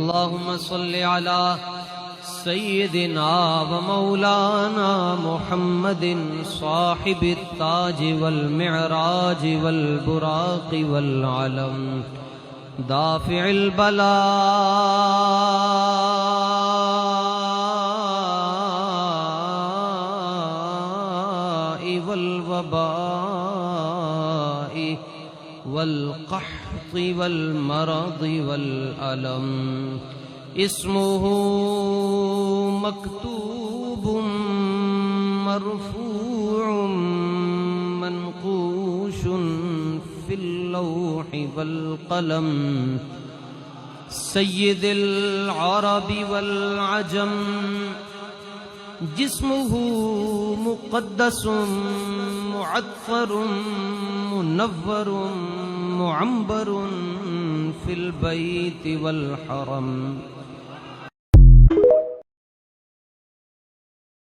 اللهم صل على سيدنا ومولانا محمد صاحب التاج والمعراج والبراق والعلم دافع البلاء والوباء والقحط والمرض والألم اسمه مكتوب مرفوع منقوش في اللوح والقلم سيد العرب والعجم جسمه مقدس معطر منور معنبر في البيت والحرم